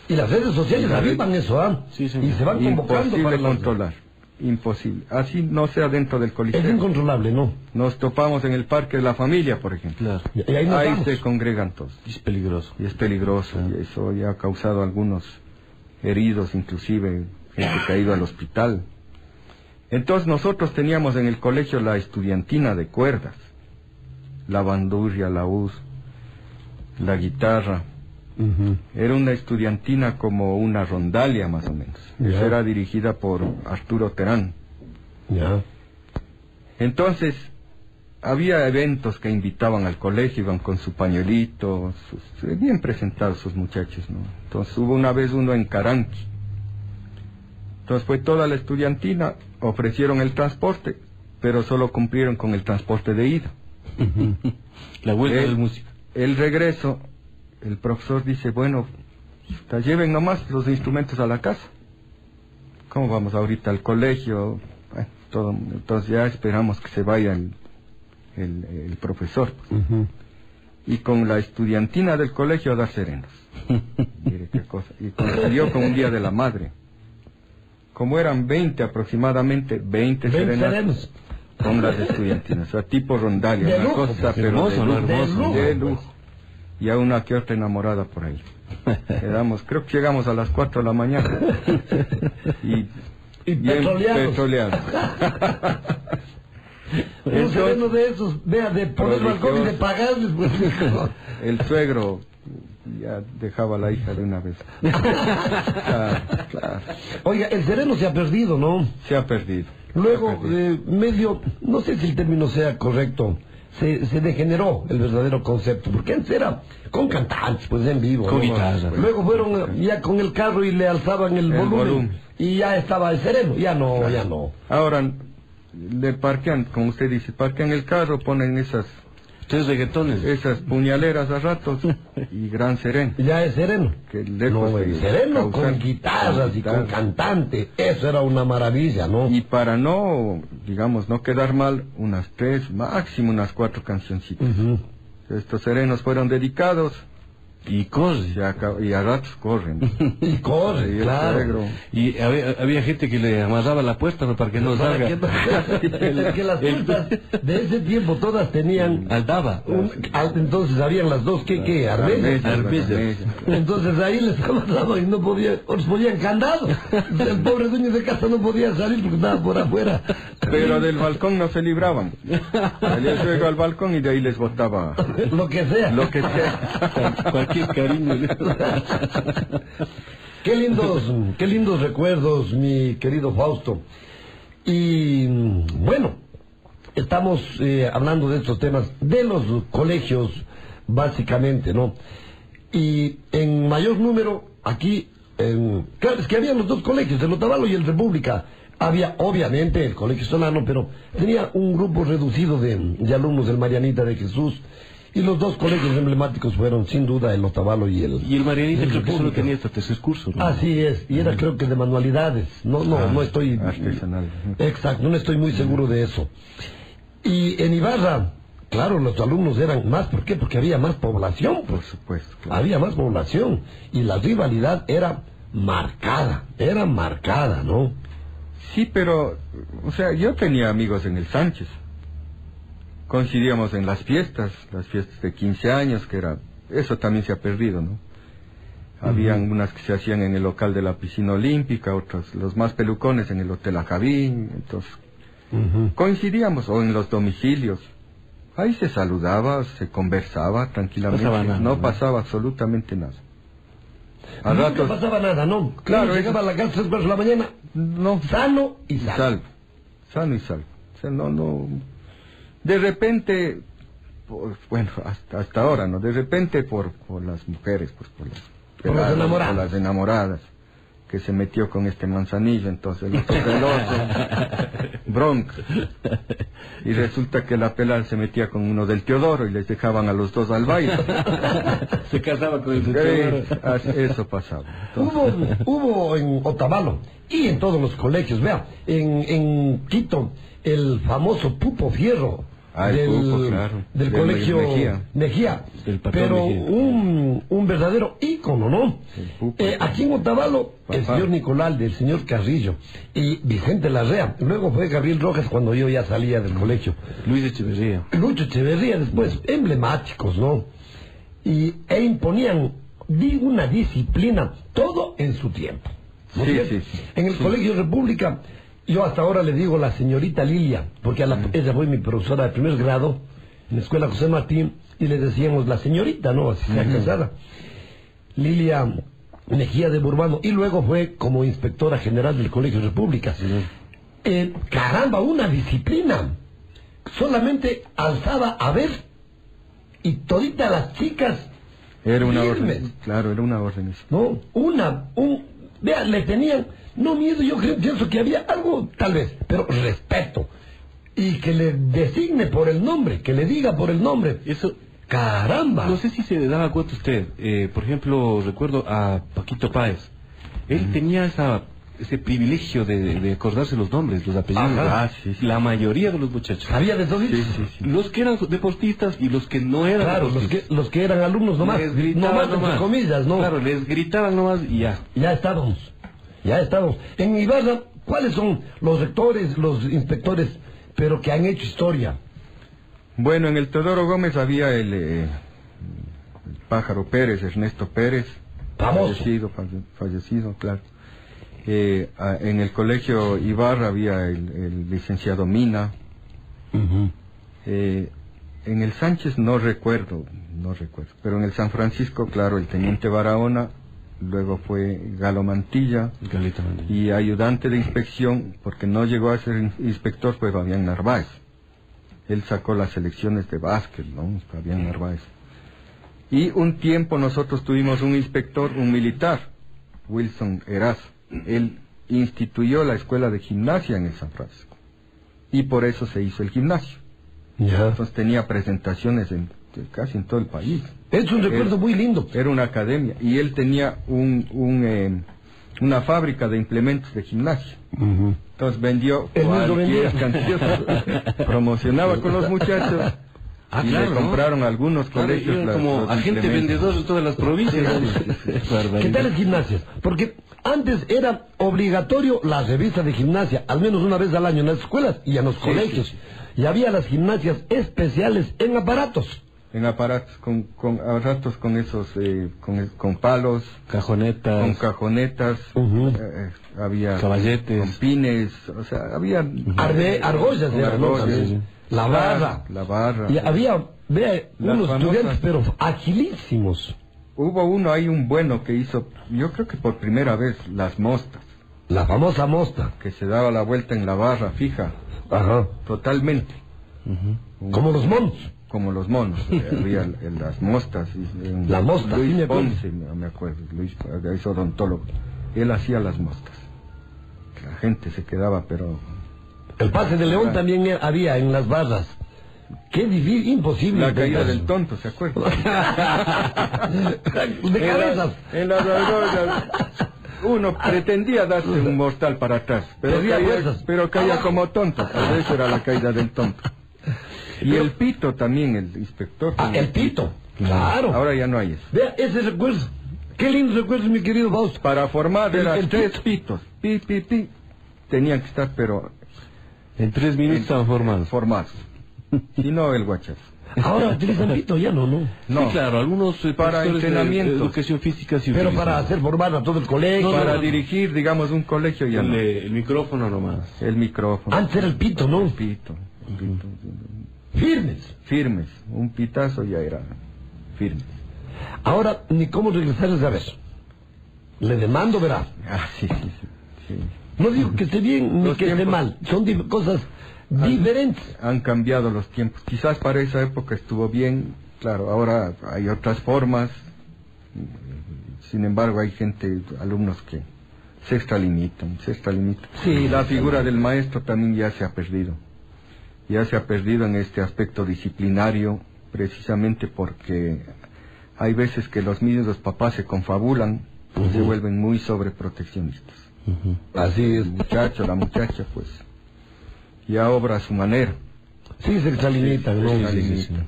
Y las redes sociales Y la red- avivan eso, ¿ah? Sí, señor. Y se van convocando Imposible para las- controlar. Imposible. Así no sea dentro del Es coliseo. incontrolable, ¿no? Nos topamos en el Parque de la Familia, por ejemplo. Claro. Y ahí nos Ahí vamos. se congregan todos. Es peligroso. Y es peligroso. Y eso ya ha causado algunos heridos, inclusive gente que ha ido al hospital. Entonces nosotros teníamos en el colegio la estudiantina de cuerdas, la bandurria, la uz, la guitarra. Era una estudiantina como una rondalia más o menos. Ya. Esa era dirigida por Arturo Terán. Ya. Entonces había eventos que invitaban al colegio, iban con su pañuelito, bien presentados sus muchachos, ¿no? Entonces hubo una vez uno en Caranqui. Entonces fue toda la estudiantina, ofrecieron el transporte, pero solo cumplieron con el transporte de ida. La vuelta El- del músico. El regreso, el profesor dice, bueno, lleven nomás los instrumentos a la casa. ¿Cómo vamos ahorita al colegio? Bueno, todo, entonces ya esperamos que se vaya el profesor. Y con la estudiantina del colegio a dar serenos. Mire qué cosa. Y coincidió con un día de la madre. Como eran 20 aproximadamente, 20 Ven, serenas seremos. con las estudiantinas, o sea, tipo rondalia, De una lujo, cosa, pues, pero hermoso, ¿no? De Hermoso. lujo, de pues. lujo. Y a una que otra enamorada por ahí. Creo que llegamos a las 4 de la mañana. Y bien petroleados. Un sereno de esos, vea, de por el balcón y de pagarles, pues. El suegro ya dejaba a la hija de una vez. Claro, claro. Oiga, el sereno se ha perdido, ¿no? Se ha perdido. Luego, Se ha perdido. medio, no sé si el término sea correcto, se degeneró el verdadero concepto, porque antes era con cantantes, pues en vivo. Con ¿no? guitarra. Luego fueron ya con el carro y le alzaban el volumen, y ya estaba el sereno, ya no, ya no. Ahora, le parquean, como usted dice, parquean el carro, ponen esas 3 reggaetones. puñaleras a ratos y gran sereno. Ya es sereno. Que lejos No, de el sereno causar- con guitarras y con Claro. cantante, eso era una maravilla, ¿no? Y para no, digamos, no quedar mal, unas 3, máximo unas 4 cancioncitas. Ujú. Estos serenos fueron dedicados Y corre. y a ratos corren. Y corre, Y el claro. suegro. Y había gente que le amarraba la puerta, ¿no? Para que no Para salga. que las puertas de ese tiempo todas tenían Aldaba. entonces habían las dos que armenias. Armenias. Entonces ahí les amarraban y no podían, otros ponían candado. El pobre dueño de casa no podía salir porque estaba por afuera. Pero del balcón no se libraban. Salía el suegro al balcón y de ahí les botaba Lo que sea. lo que sea. Cualquier cariño. Qué lindos recuerdos, mi querido Fausto. Y bueno, estamos hablando de estos temas de los colegios, básicamente, ¿no? Y en mayor número, aquí, claro, es que había los dos colegios, el Otavalo y el República. Había, obviamente, el Colegio Solano, pero tenía un grupo reducido de alumnos del Marianita de Jesús. Y los dos colegios emblemáticos fueron, sin duda, el Otavalo y el... Y el Marianita creo que solo República. tenía hasta tercer curso, ¿no? Así es, y era creo que de manualidades. No estoy... Artesanal. Exacto, no estoy muy seguro de eso. Y en Ibarra, claro, los alumnos eran más, ¿por qué? Porque había más población, Por pues. supuesto. Claro. Había más población. Y la rivalidad era marcada, ¿no? Sí, pero, o sea, yo tenía amigos en el Sánchez. Coincidíamos en las fiestas de 15 años, que era, eso también se ha perdido, ¿no? Habían unas que se hacían en el local de la piscina olímpica, otros, los más pelucones en el Hotel Ajavín, entonces, coincidíamos, o en los domicilios. Ahí se saludaba, se conversaba tranquilamente, no pasaba absolutamente nada. A ratos pasaba nada, ¿no? Claro, llegaba a la casa a las 4 de la mañana, no, sano y salvo. Sano y salvo. O sea, no, de repente, bueno, hasta ahora, ¿no? De repente por las mujeres, pues por las enamoradas, que se metió con este Manzanillo, entonces el celoso, bronca. Y resulta que la pelada se metía con uno del Teodoro y les dejaban a los dos al baile. Se casaba con el Teodoro. Eso pasaba. Entonces... Hubo en Otavalo y en todos los colegios, vea, en Quito, el famoso Pupo Fierro. Del colegio Mejía, pero Mejía. Un verdadero ícono, ¿no? Aquí en Otavalo, el señor Nicolás, el señor Carrillo y Vicente Larrea. Luego fue Gabriel Rojas cuando yo ya salía del colegio. Lucho Echeverría después, emblemáticos, ¿no? E imponían una disciplina, todo en su tiempo, ¿no? Sí. En el Colegio República, yo hasta ahora le digo la señorita Lilia, porque ella fue mi profesora de primer grado en la escuela José Martín, y le decíamos la señorita, ¿no? Así sea casada. Lilia Mejía de Burbano, y luego fue como inspectora general del Colegio República. Caramba, una disciplina. Solamente alzaba a ver, y toditas las chicas... Era una orden, claro, era una orden. No, vea, le tenían... No miedo, yo pienso que había algo, tal vez, pero respeto. Y que le designe por el nombre, que le diga por el nombre. Eso, caramba. No sé si se daba cuenta usted. Por ejemplo, recuerdo a Paquito Páez. Él tenía ese privilegio de acordarse los nombres, los apellidos. Sí. La mayoría de los muchachos. ¿Sabía de todo? Sí. Los que eran deportistas y los que no eran deportistas. Los que eran alumnos nomás. Les gritaban entre comillas, ¿no? Claro, les gritaban nomás y ya. Ya estábamos. En Ibarra, ¿cuáles son los rectores, los inspectores, pero que han hecho historia? Bueno, en el Teodoro Gómez había el Pájaro Pérez, Ernesto Pérez. Famoso. Fallecido, claro. En el colegio Ibarra había el licenciado Mina. En el Sánchez no recuerdo, pero en el San Francisco, claro, el teniente Barahona. Luego fue Galo Mantilla, y ayudante de inspección, porque no llegó a ser inspector, fue Fabián Narváez. Él sacó las selecciones de básquet, ¿no? Fabián Narváez. Y un tiempo nosotros tuvimos un inspector, un militar, Wilson Eraz. Él instituyó la escuela de gimnasia en el San Francisco, y por eso se hizo el gimnasio. Entonces tenía presentaciones casi en todo el país. Es un recuerdo muy lindo. Era una academia, y él tenía una fábrica de implementos de gimnasia. Entonces vendió cualquier cantidad, promocionaba con los muchachos, y le compraron algunos colegios como agente vendedor de todas las provincias. ¿Qué tal las gimnasias? Porque antes era obligatorio la revista de gimnasia, al menos una vez al año en las escuelas y en los colegios. Y había las gimnasias especiales en aparatos. En aparatos, con aparatos con esos, con palos, cajonetas, había caballetes, con pines, o sea, había argollas, la barra, y había unos estudiantes, pero agilísimos. Hubo uno ahí, un bueno, que hizo, yo creo que por primera vez, las mostas. La famosa mosta. Que se daba la vuelta en la barra fija. Totalmente. Como los monos. Como los monos. Había las mostas. La mosta. Luis Ponce, no me acuerdo. Luis es odontólogo. Él hacía las mostas. La gente se quedaba, pero... El pase de León también había en las barras. Qué difícil, imposible. La caída del tonto, ¿se acuerda? De cabezas. En las argollas. Uno pretendía darse un mortal para atrás, pero caía como tonto. Por eso era la caída del tonto. Y el pito también, el inspector. El pito, claro. Ahora ya no hay eso. Vea ese recuerdo. Qué lindo recuerdo, mi querido Fausto. Para formar eran 3 pitos. Pi. Tenían que estar, pero... En 3 minutos estaban formados. Si no, el guachazo. Ahora utilizan pito, ya no. Sí, claro, algunos para entrenamiento, educación física sí. Pero para hacer formar a todo el colegio. Para dirigir, digamos, un colegio ya el micrófono nomás. El micrófono. Antes era el pito, ¿no? El pito. Firmes. Un pitazo ya era firmes. Ahora, ni cómo regresarles a ver. Le demando, verá. Sí. No digo que esté bien ni Los que esté tiempos mal. Son cosas diferentes. Han cambiado los tiempos. Quizás para esa época estuvo bien. Claro, ahora hay otras formas. Sin embargo, hay alumnos que se extralimitan. Sí, la figura del maestro también ya se ha perdido. Ya se ha perdido en este aspecto disciplinario, precisamente porque hay veces que los mismos papás se confabulan y se vuelven muy sobreproteccionistas. Así es. La muchacha, pues, ya obra a su manera. Sí, se extralimitan, ¿no?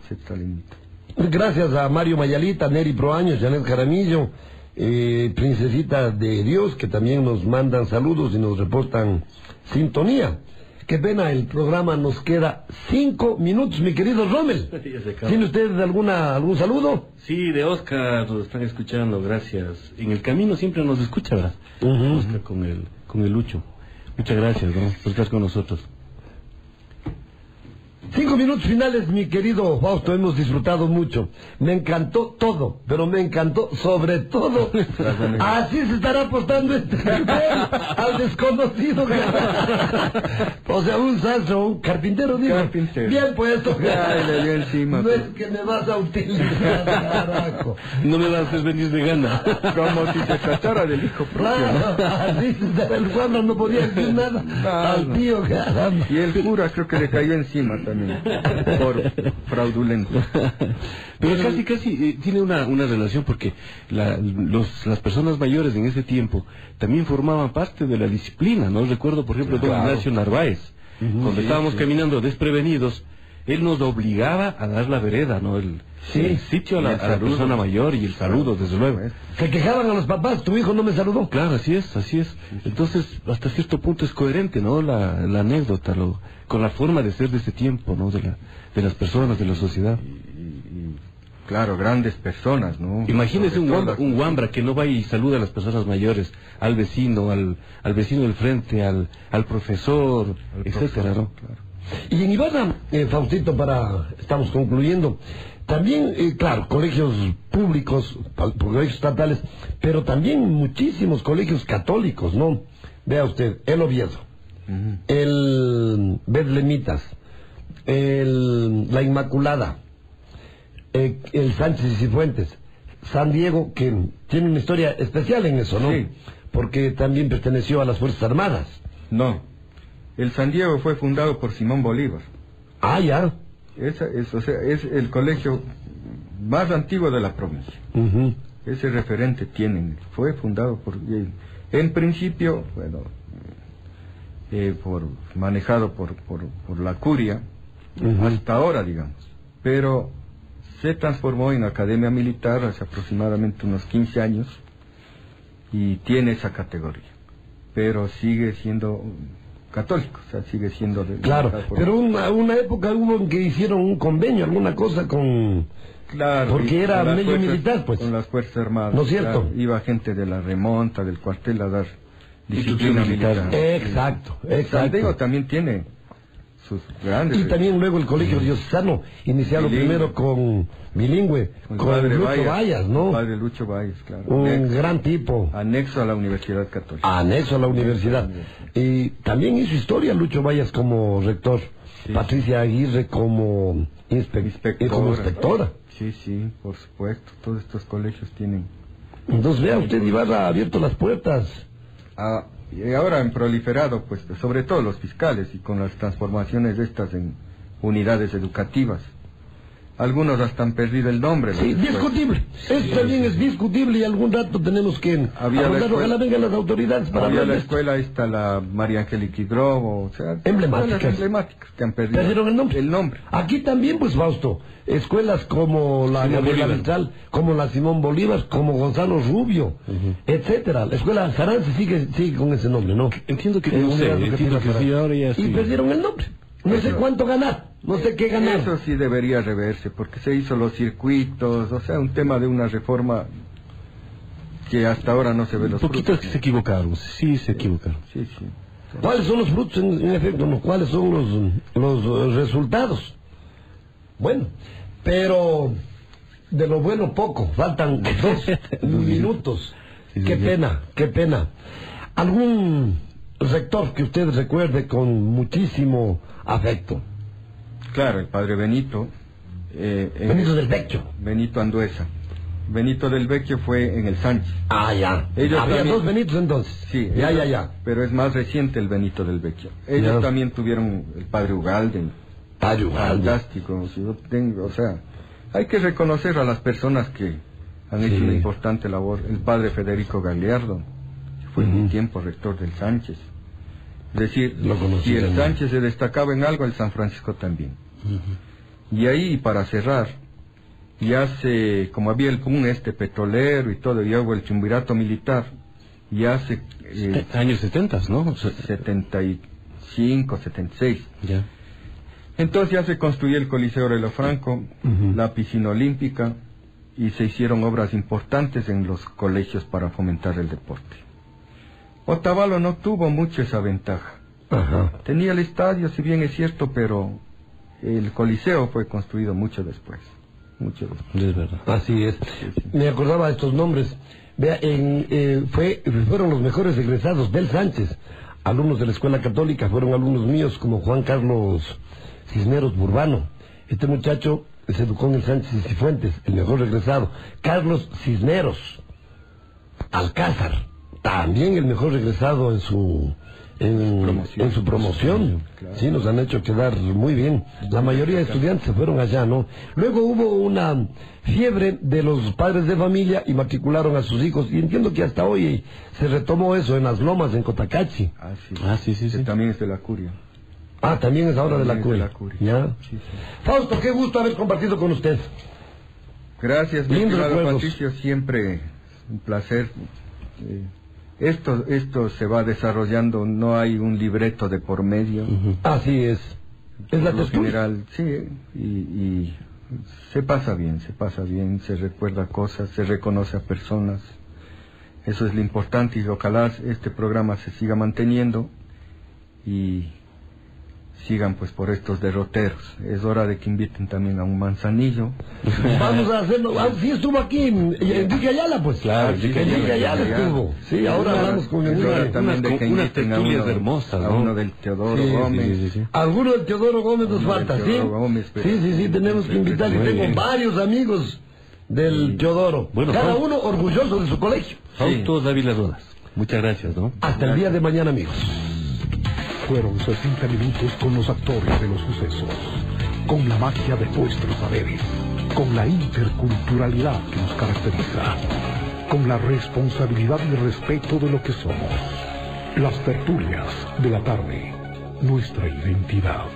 Se extralimitan. Gracias a Mario Mayalita, Neri Proaños, Janet Jaramillo, Princesita de Dios, que también nos mandan saludos y nos reportan sintonía. Qué pena, el programa nos queda 5 minutos, mi querido Rommel. ¿Tiene usted algún saludo? Sí, de Oscar, nos están escuchando, gracias. En el camino siempre nos escucha, ¿verdad? Oscar con el Lucho. Muchas gracias, ¿no?, por estar con nosotros. 5 minutos finales, mi querido Fausto, hemos disfrutado mucho. Me encantó todo, pero me encantó sobre todo. Así se estará apostando este al desconocido. O sea, un sastre, un carpintero, digo. Bien puesto. Le dio encima. No es que me vas a utilizar, carajo. No me vas a hacer venir de gana. Como si se tratara del hijo propio. Claro, así se estará el Juan, no podía decir nada al tío, caramba. Y el cura creo que le cayó encima también. Por fraudulento. Pero casi tiene una relación, porque las personas mayores en ese tiempo también formaban parte de la disciplina, ¿no? Recuerdo, por ejemplo, don Ignacio Narváez, cuando estábamos caminando desprevenidos, él nos obligaba a dar la vereda, ¿no? El sitio a la persona mayor y el saludo, desde luego. Se quejaban a los papás, tu hijo no me saludó. Claro, así es. Entonces, hasta cierto punto es coherente, ¿no? La anécdota, con la forma de ser de ese tiempo, ¿no? De las personas, de la sociedad. Claro, grandes personas, ¿no? Imagínese un guambra que no va y saluda a las personas mayores, al vecino, al vecino del frente, al profesor, etcétera, ¿no? Claro. Y en Ibarra, Faustito, estamos concluyendo, también, claro, colegios públicos, colegios estatales, pero también muchísimos colegios católicos, ¿no? Vea usted, el Oviedo, el Betlemitas, la Inmaculada, el Sánchez y Cifuentes, San Diego, que tiene una historia especial en eso, ¿no? Sí. Porque también perteneció a las Fuerzas Armadas. No. El San Diego fue fundado por Simón Bolívar. Ah, ya. Es el colegio más antiguo de la provincia. Ese referente tienen. Fue fundado en principio, manejado por la curia, hasta ahora, digamos. Pero se transformó en academia militar hace aproximadamente unos 15 años y tiene esa categoría. Pero sigue siendo católico, o sea, sigue siendo claro, pero una época hubo en que hicieron un convenio, alguna cosa con... Claro, porque era medio militar, pues. Con las Fuerzas Armadas. ¿No es cierto? Claro, iba gente de la remonta, del cuartel, a dar disciplina militar. Exacto. San Diego también tiene sus grandes... Y también luego el Colegio Diocesano, iniciado primero con bilingüe, con Lucho Vallas, ¿no? Padre Lucho Vallas, claro. Un gran tipo. Anexo a la Universidad Católica. Anexo a la universidad. Y también hizo historia Lucho Vallas como rector. Sí. Patricia Aguirre como inspectora. Sí, por supuesto. Todos estos colegios tienen... Entonces vea usted, Ibarra ha abierto las puertas. Y ahora han proliferado, pues, sobre todo los fiscales, y con las transformaciones de estas en unidades educativas. Algunos hasta han perdido el nombre. Sí, discutible. Esto también es discutible y algún rato tenemos que abordar. Ojalá vengan las autoridades para hablar de esto. La escuela la María Angélica Hidrobo, o sea, emblemáticas que han perdido el nombre. Aquí también, pues, Fausto, escuelas como la Gabriela Mistral, como la Simón Bolívar, como Gonzalo Rubio, etcétera. La escuela Sarán sigue con ese nombre, ¿no? Entiendo que sí, ahora ya sí. Y perdieron el nombre. No sé cuánto ganar, no sé qué ganar. Eso sí debería reverse, porque se hizo los circuitos, o sea, un tema de una reforma que hasta ahora no se ve los frutos. Poquitos que se equivocaron, sí se equivocaron. Sí. ¿Cuáles son los frutos, en efecto? ¿No? ¿Cuáles son los resultados? Bueno, pero de lo bueno poco, faltan 2 minutos. Sí, Qué pena, qué pena. ¿Algún rector que usted recuerde con muchísimo afecto? Claro, el padre Benito. Benito del Vecchio. Benito Anduesa. Benito del Vecchio fue en el Sánchez. Ah, ya. Ellos Había también... 2 Benitos entonces. Sí. Ya. Pero es más reciente el Benito del Vecchio. Ellos también tuvieron el padre Ugalde. Padre Ugalde. Fantástico. O sea, hay que reconocer a las personas que han hecho una importante labor. El padre Federico Gagliardo, que fue en un tiempo rector del Sánchez. Es decir, si el Sánchez se destacaba en algo, el San Francisco también. Y ahí, para cerrar, ya como había el boom petrolero y todo, ya hubo el triunvirato militar, ya hace... años 70, ¿no? 75, 76. Ya. Entonces ya se construyó el Coliseo Aurelio Franco, la piscina olímpica, y se hicieron obras importantes en los colegios para fomentar el deporte. Otavalo no tuvo mucho esa ventaja. Tenía el estadio, si bien es cierto, pero el Coliseo fue construido mucho después. Es verdad. Así es. Me acordaba de estos nombres. Vea, fueron los mejores egresados del Sánchez. Alumnos de la Escuela Católica, fueron alumnos míos como Juan Carlos Cisneros Burbano. Este muchacho se educó en el Sánchez y Cifuentes, el mejor egresado. Carlos Cisneros Alcázar, también el mejor regresado en su promoción. Claro. Sí, nos han hecho quedar muy bien. La mayoría de estudiantes se fueron allá, ¿no? Luego hubo una fiebre de los padres de familia y matricularon a sus hijos, y entiendo que hasta hoy se retomó eso en Las Lomas, en Cotacachi. Sí. También es de la curia. También es ahora de la curia. ¿Ya? Sí. Fausto, qué gusto haber compartido con usted. Gracias, mi estimado Patricio, siempre un placer. Esto se va desarrollando, no hay un libreto de por medio. Así es. Es la textura general, sí, y se pasa bien, se recuerda cosas, se reconoce a personas. Eso es lo importante, y ojalá este programa se siga manteniendo y sigan pues por estos derroteros. Es hora de que inviten también a un Manzanillo. Vamos a hacerlo. Sí, estuvo aquí Enrique Ayala, pues. Claro, Enrique Ayala estuvo. Sí, ahora hablamos con unas tertulias hermosas, ¿no? A uno del Teodoro Gómez. Sí. Alguno del Teodoro Gómez nos falta, ¿sí? Gómez, sí, tenemos que invitarle. Tengo varios amigos del Teodoro. Bueno, cada uno orgulloso de su colegio. Fausto Dávila Rodas. Muchas gracias, ¿no? Hasta el día de mañana, amigos. Fueron 60 minutos con los actores de los sucesos, con la magia de nuestros saberes, con la interculturalidad que nos caracteriza, con la responsabilidad y respeto de lo que somos. Las tertulias de la tarde, nuestra identidad.